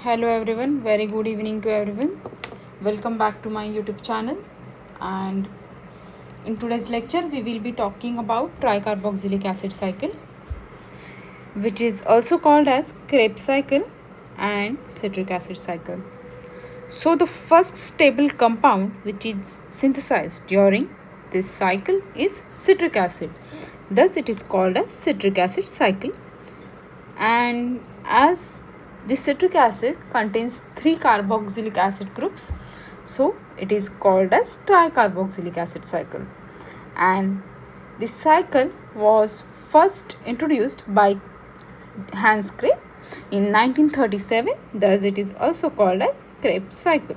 Hello everyone, very good evening to everyone. Welcome back to my YouTube channel, and in today's lecture we will be talking about tricarboxylic acid cycle, which is also called as Krebs cycle and citric acid cycle. So the first stable compound which is synthesized during this cycle is citric acid. Thus it is called as citric acid cycle, and as this citric acid contains 3 carboxylic acid groups, so it is called as tricarboxylic acid cycle. And this cycle was first introduced by Hans Krebs in 1937, thus it is also called as Krebs cycle.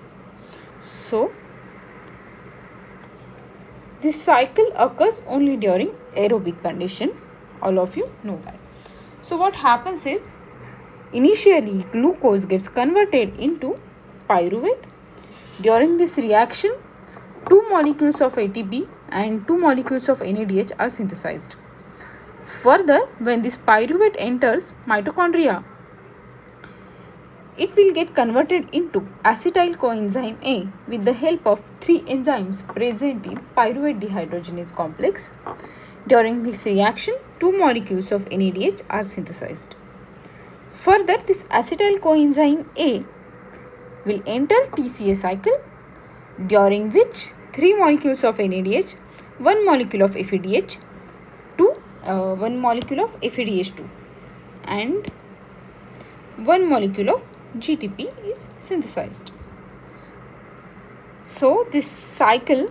So this cycle occurs only during aerobic condition, all of you know that. So what happens is, initially glucose gets converted into pyruvate. During this reaction, 2 molecules of ATP and 2 molecules of NADH are synthesized. Further, when this pyruvate enters mitochondria, it will get converted into acetyl coenzyme A with the help of 3 enzymes present in pyruvate dehydrogenase complex. During this reaction, 2 molecules of NADH are synthesized. Further, this acetyl coenzyme A will enter TCA cycle, during which 3 molecules of NADH, 1 molecule of FADH, 1 molecule of FADH2 and 1 molecule of GTP is synthesized. So this cycle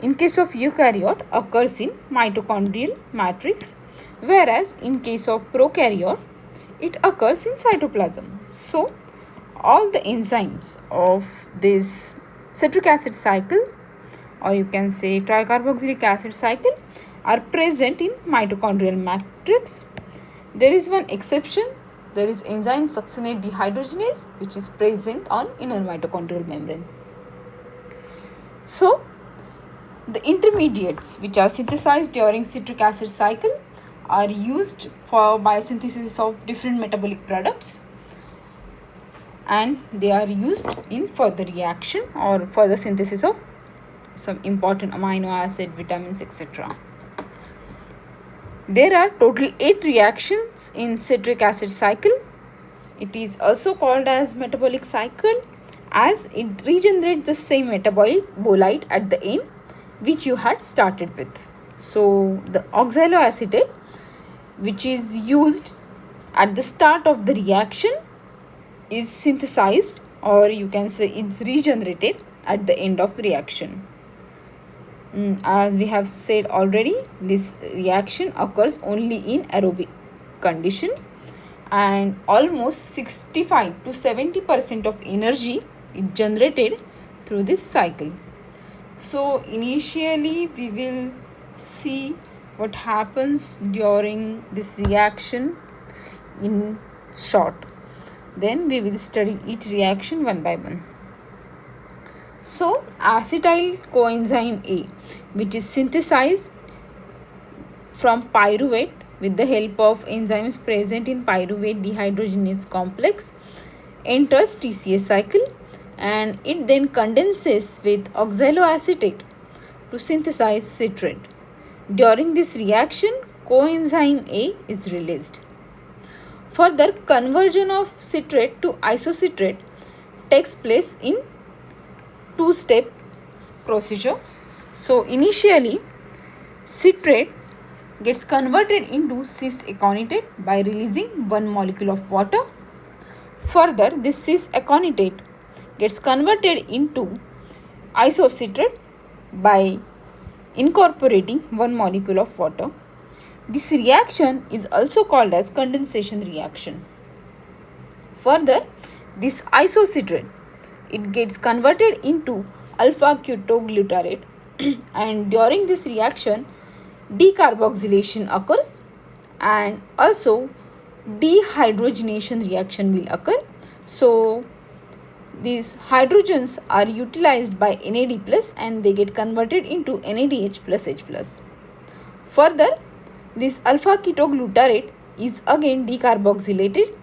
in case of eukaryote occurs in mitochondrial matrix, whereas in case of prokaryote it occurs in cytoplasm. So all the enzymes of this citric acid cycle, or you can say tricarboxylic acid cycle, are present in mitochondrial matrix. There is one exception. There is enzyme succinate dehydrogenase, which is present on inner mitochondrial membrane. So the intermediates which are synthesized during citric acid cycle are used for biosynthesis of different metabolic products, and they are used in further reaction or further synthesis of some important amino acid, vitamins, etc. There are total 8 reactions in citric acid cycle. It is also called as metabolic cycle as it regenerates the same metabolite at the end which you had started with. So the oxaloacetate, which is used at the start of the reaction, is synthesized, or you can say it's regenerated at the end of reaction. As we have said already, this reaction occurs only in aerobic condition, and almost 65 to 70% of energy is generated through this cycle. So initially we will see what happens during this reaction in short. Then we will study each reaction one by one. So acetyl coenzyme A, which is synthesized from pyruvate with the help of enzymes present in pyruvate dehydrogenase complex, enters TCA cycle, and it then condenses with oxaloacetate to synthesize citrate. During this reaction, coenzyme A is released. Further, conversion of citrate to isocitrate takes place in 2-step procedure. So initially, citrate gets converted into cis-aconitate by releasing 1 molecule of water. Further, this cis-aconitate gets converted into isocitrate by incorporating 1 molecule of water. This reaction is also called as condensation reaction. Further, this isocitrate, it gets converted into alpha ketoglutarate and during this reaction decarboxylation occurs, and also dehydrogenation reaction will occur. So these hydrogens are utilized by NAD plus and they get converted into NADH plus H plus. Further, this alpha ketoglutarate is again decarboxylated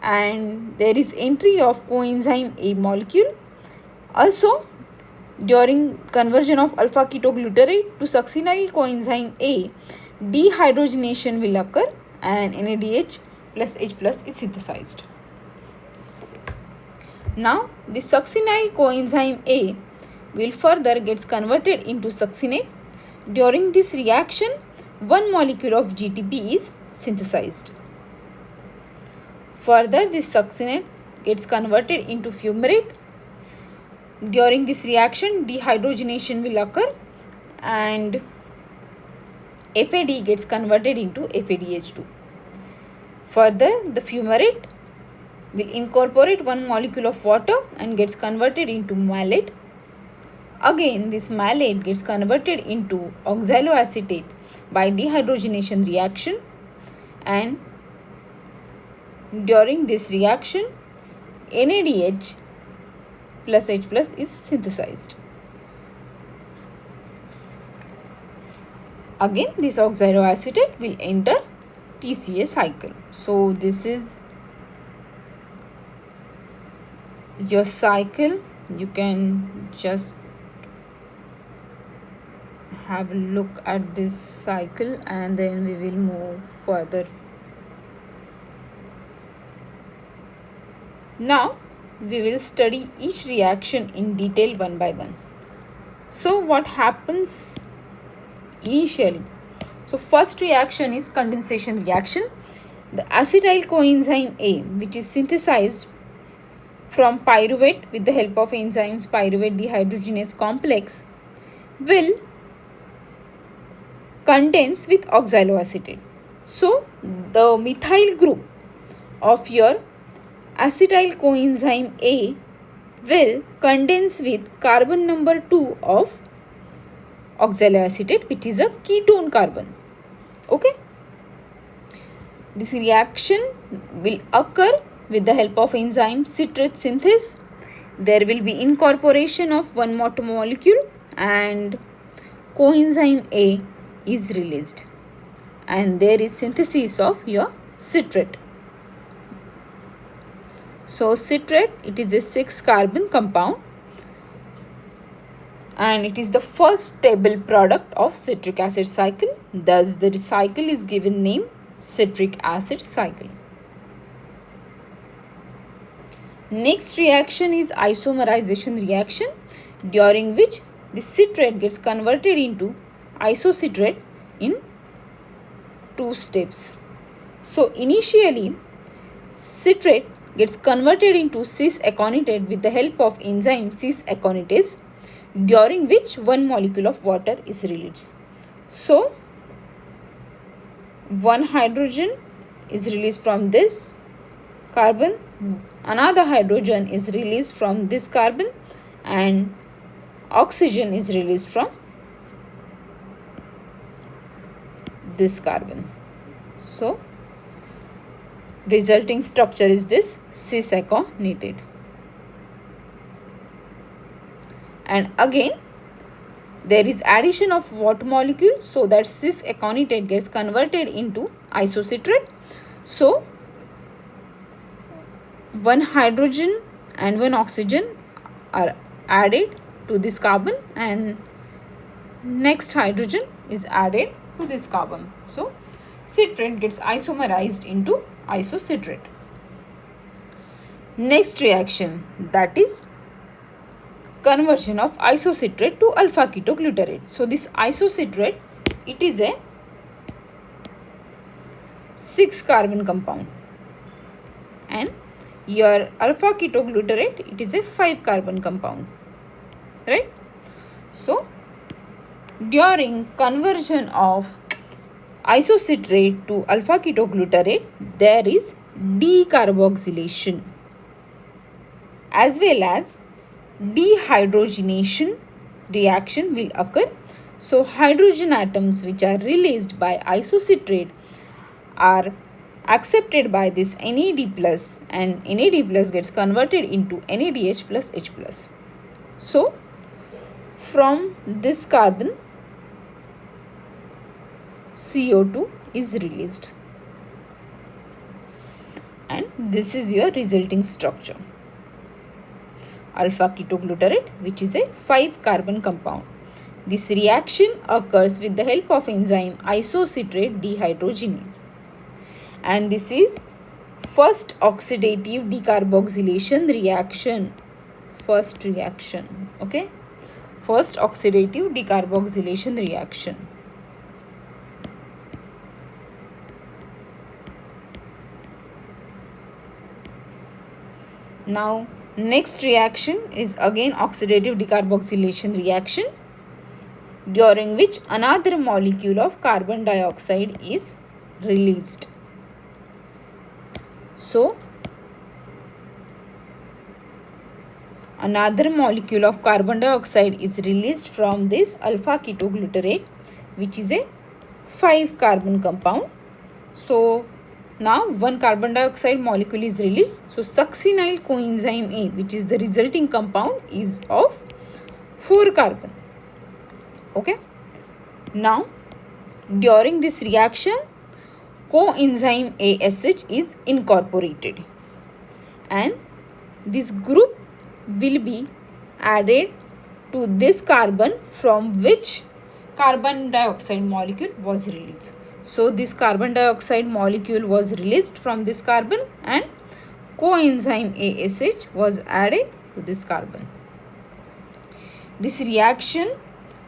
and there is entry of coenzyme A molecule. Also, during conversion of alpha ketoglutarate to succinyl coenzyme A, dehydrogenation will occur and NADH plus H plus is synthesized. Now, the succinyl coenzyme A will further gets converted into succinate. During this reaction, one molecule of GTP is synthesized. Further, this succinate gets converted into fumarate. During this reaction, dehydrogenation will occur and FAD gets converted into FADH2. Further, the fumarate will incorporate one molecule of water and gets converted into malate. Again, this malate gets converted into oxaloacetate by dehydrogenation reaction, and during this reaction, NADH plus H plus is synthesized. Again, this oxaloacetate will enter TCA cycle. So, this is your cycle. You can just have a look at this cycle and then we will move further. Now we will study each reaction in detail one by one. So what happens initially? So first reaction is condensation reaction. The acetyl coenzyme A, which is synthesized from pyruvate with the help of enzymes pyruvate dehydrogenase complex, will condense with oxaloacetate. So the methyl group of your acetyl coenzyme A will condense with carbon number 2 of oxaloacetate, which is a ketone carbon. Okay. This reaction will occur with the help of enzyme citric synthase. There will be incorporation of one motor molecule and coenzyme A is released, and there is synthesis of your citrate. So citrate, it is a 6 carbon compound and it is the first stable product of citric acid cycle. Thus the cycle is given name citric acid cycle. Next reaction is isomerization reaction, during which the citrate gets converted into isocitrate in 2 steps. So initially citrate gets converted into cis-aconitate with the help of enzyme cis-aconitase, during which one molecule of water is released. So one hydrogen is released from this carbon, another hydrogen is released from this carbon, and oxygen is released from this carbon. So resulting structure is this cis-aconitate. And again there is addition of water molecule, so that cis-aconitate gets converted into isocitrate. So one hydrogen and one oxygen are added to this carbon and next hydrogen is added to this carbon. So citrate gets isomerized into isocitrate. Next reaction, that is conversion of isocitrate to alpha ketoglutarate. So this isocitrate, it is a 6 carbon compound and your alpha ketoglutarate, it is a 5 carbon compound, right? So during conversion of isocitrate to alpha ketoglutarate, there is decarboxylation as well as dehydrogenation reaction will occur. So hydrogen atoms which are released by isocitrate are accepted by this NAD plus, and NAD plus gets converted into NADH plus H plus. So from this carbon CO2 is released and this is your resulting structure. Alpha ketoglutarate, which is a 5-carbon compound. This reaction occurs with the help of enzyme isocitrate dehydrogenase. And this is first oxidative decarboxylation reaction. First reaction. Okay. First oxidative decarboxylation reaction. Now, next reaction is again oxidative decarboxylation reaction, during which another molecule of carbon dioxide is released. So, another molecule of carbon dioxide is released from this alpha ketoglutarate, which is a 5-carbon compound. So, now one carbon dioxide molecule is released. So, succinyl coenzyme A, which is the resulting compound, is of 4 carbon. Okay. Now, during this reaction, coenzyme ASH is incorporated, and this group will be added to this carbon from which carbon dioxide molecule was released. So, this carbon dioxide molecule was released from this carbon and coenzyme ASH was added to this carbon. This reaction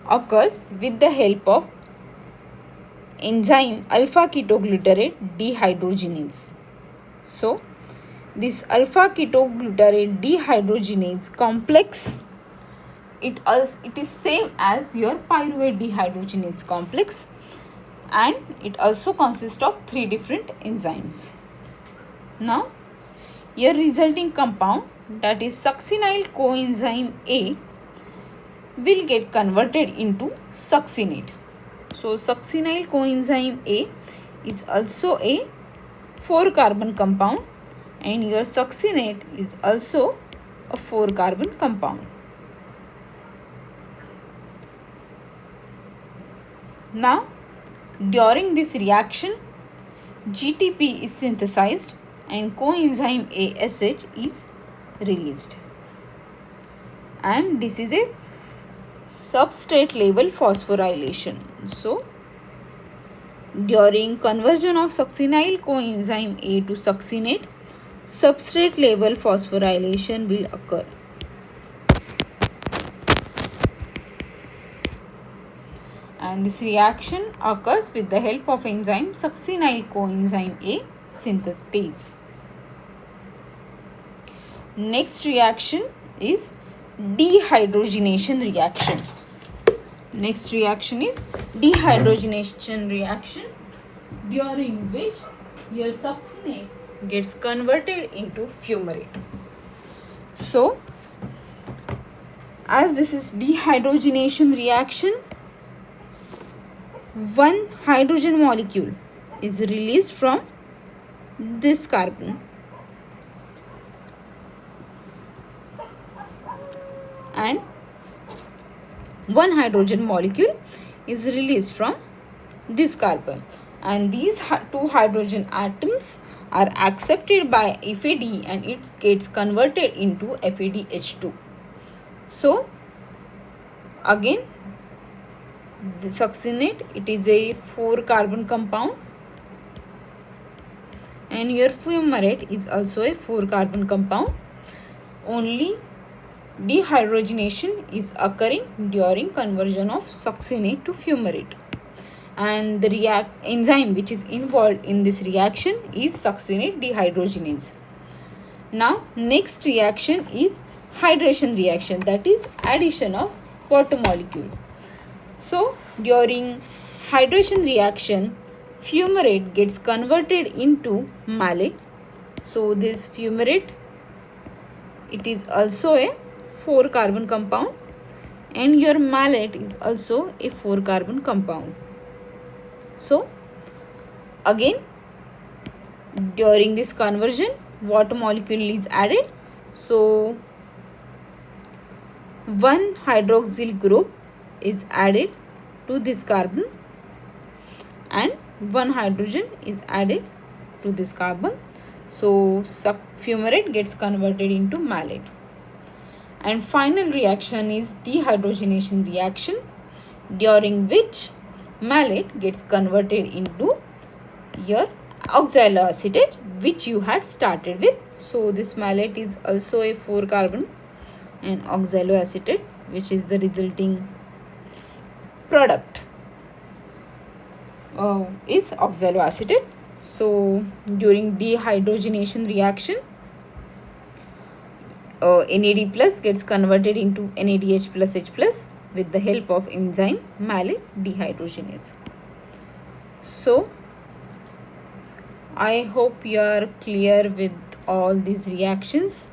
occurs with the help of enzyme alpha ketoglutarate dehydrogenase. So, this alpha ketoglutarate dehydrogenase complex, it is same as your pyruvate dehydrogenase complex, and it also consists of 3 different enzymes. Now, your resulting compound, that is succinyl coenzyme A, will get converted into succinate. So, succinyl coenzyme A is also a 4-carbon compound, and your succinate is also a 4-carbon compound. Now, during this reaction, GTP is synthesized and coenzyme ASH is released. And this is a substrate level phosphorylation. So, during conversion of succinyl coenzyme A to succinate, substrate level phosphorylation will occur. And this reaction occurs with the help of enzyme succinyl coenzyme A synthetase. Next reaction is dehydrogenation reaction. Next reaction is dehydrogenation reaction, during which your succinate gets converted into fumarate. So, as this is dehydrogenation reaction, one hydrogen molecule is released from this carbon, and one hydrogen molecule is released from this carbon, and these 2 hydrogen atoms are accepted by FAD and it gets converted into FADH2. So, again, the succinate, it is a 4-carbon compound, and your fumarate is also a 4-carbon compound. Only dehydrogenation is occurring during conversion of succinate to fumarate, and the enzyme which is involved in this reaction is succinate dehydrogenase. Now, next reaction is hydration reaction, that is addition of water molecule. So, during hydration reaction, fumarate gets converted into malate. So, this fumarate, it is also a 4-carbon compound, and your malate is also a 4-carbon compound. So, again, during this conversion, water molecule is added. So, one hydroxyl group is added to this carbon, and one hydrogen is added to this carbon. So fumarate gets converted into malate. And final reaction is dehydrogenation reaction, during which malate gets converted into your oxaloacetate, which you had started with. So this malate is also a 4 carbon, and oxaloacetate, which is the resulting product, is oxaloacetate. So during dehydrogenation reaction, NAD plus gets converted into NADH plus H plus with the help of enzyme malate dehydrogenase. So I hope you are clear with all these reactions.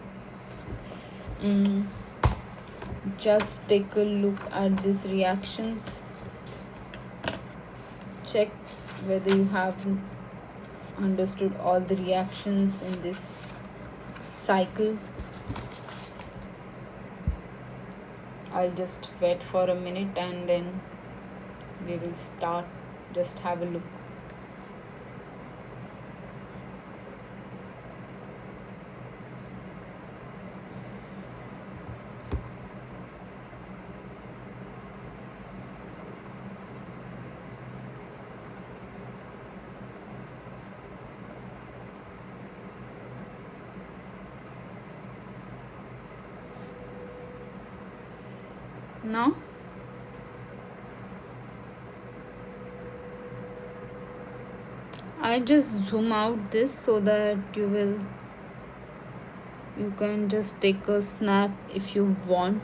Just take a look at these reactions. Check whether you have understood all the reactions in this cycle. I'll just wait for a minute and then we will start. Just have a look. Now I just zoom out this so that you can just take a snap if you want.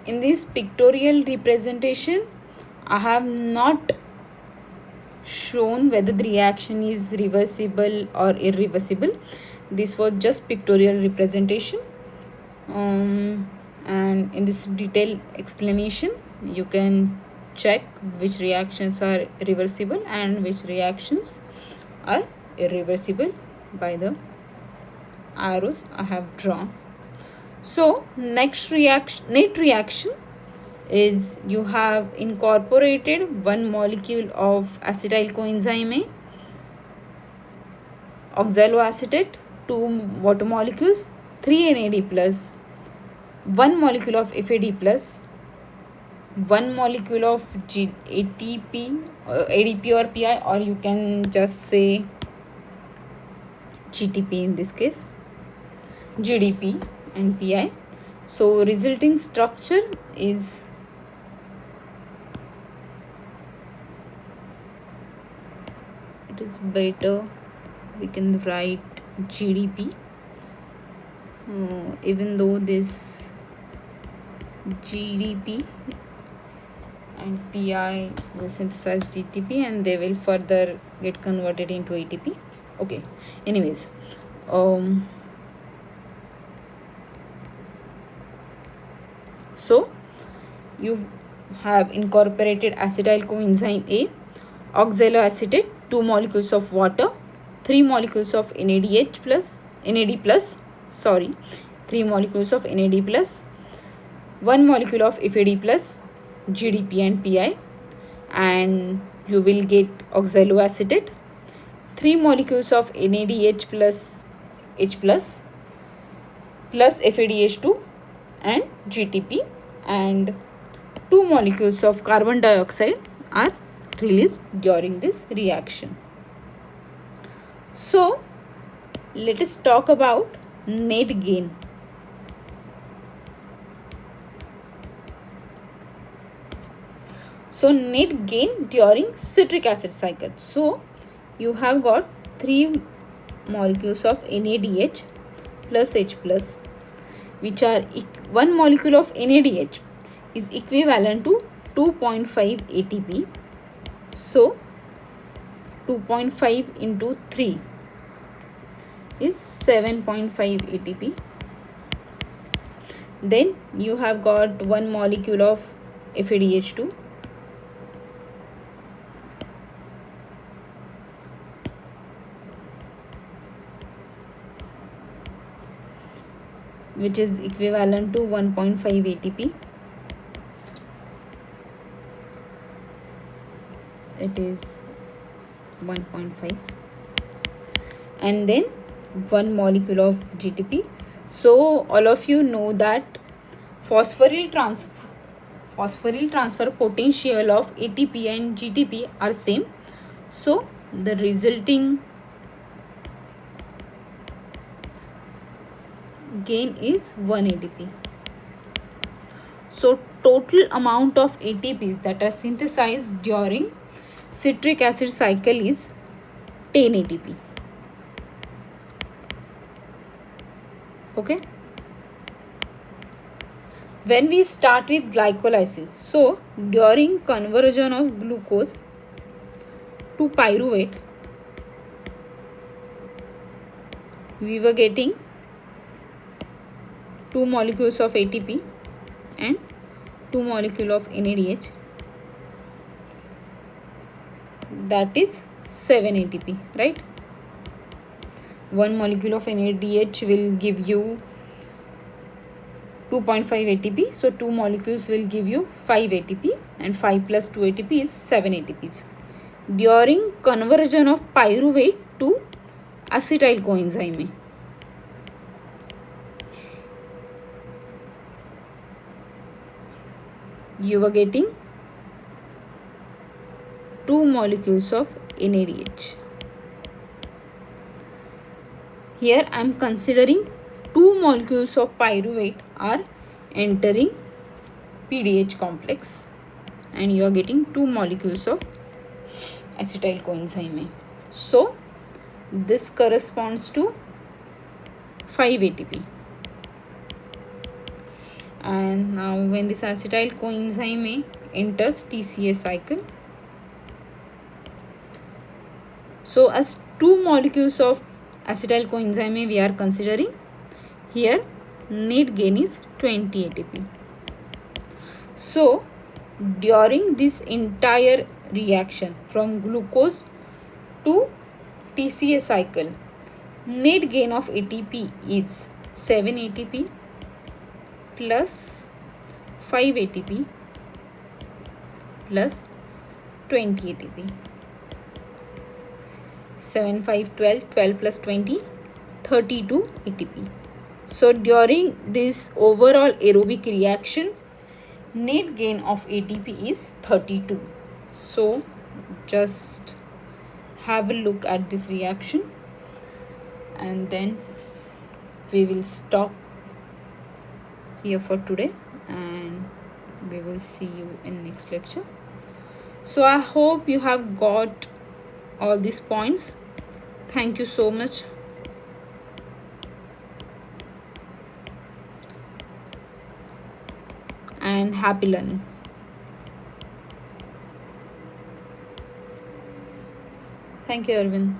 In this pictorial representation, I have not shown whether the reaction is reversible or irreversible. This was just pictorial representation. And in this detailed explanation, you can check which reactions are reversible and which reactions are irreversible by the arrows I have drawn. So next net reaction is you have incorporated one molecule of acetyl coenzyme A, oxaloacetate, 2 water molecules, 3 NAD plus, 1 molecule of FAD plus, 1 molecule of ATP, ADP or PI, or you can just say GTP in this case, GDP and PI. So resulting structure is it is better we can write GDP, even though this GDP and PI will synthesize GTP and they will further get converted into ATP. Okay, anyways, so you have incorporated acetyl coenzyme A, oxaloacetate, 2 molecules of water, 3 molecules of NAD plus, 3 molecules of NAD plus, 1 molecule of FAD plus, GDP and PI, and you will get oxaloacetate, 3 molecules of NADH plus H plus FADH2 and GTP, and 2 molecules of carbon dioxide are released during this reaction. So let us talk about net gain. So net gain during citric acid cycle. So you have got 3 molecules of NADH plus H plus, which are 1 molecule of NADH is equivalent to 2.5 ATP. So 2.5 into 3 is 7.5 ATP. Then you have got 1 molecule of FADH2, which is equivalent to 1.5 ATP. It is 1.5, and then 1 molecule of GTP. So all of you know that phosphoryl transfer potential of ATP and GTP are same. So the resulting gain is 1 ATP. So total amount of ATPs that are synthesized during citric acid cycle is 10 ATP. Okay. When we start with glycolysis, so during conversion of glucose to pyruvate, we were getting 2 molecules of ATP and 2 molecules of NADH, that is 7 ATP, right? 1 molecule of NADH will give you 2.5 ATP, so 2 molecules will give you 5 ATP, and 5 plus 2 ATP is 7 ATPs. During conversion of pyruvate to acetyl coenzyme, you were getting 2 molecules of NADH. Here I am considering 2 molecules of pyruvate are entering PDH complex, and you are getting 2 molecules of acetyl coenzyme. So this corresponds to 5 ATP. And now when this acetyl coenzyme enters TCA cycle, so as 2 molecules of acetyl coenzyme we are considering, here net gain is 20 ATP. So during this entire reaction from glucose to TCA cycle, net gain of ATP is 7 ATP plus 5 ATP plus 20 ATP. 7, 5, 12, 12 plus 20, 32 ATP. So during this overall aerobic reaction, net gain of ATP is 32. So just have a look at this reaction, and then we will stop here for today, and we will see you in next lecture. So I hope you have got all these points. Thank you so much. And happy learning. Thank you, Arvind.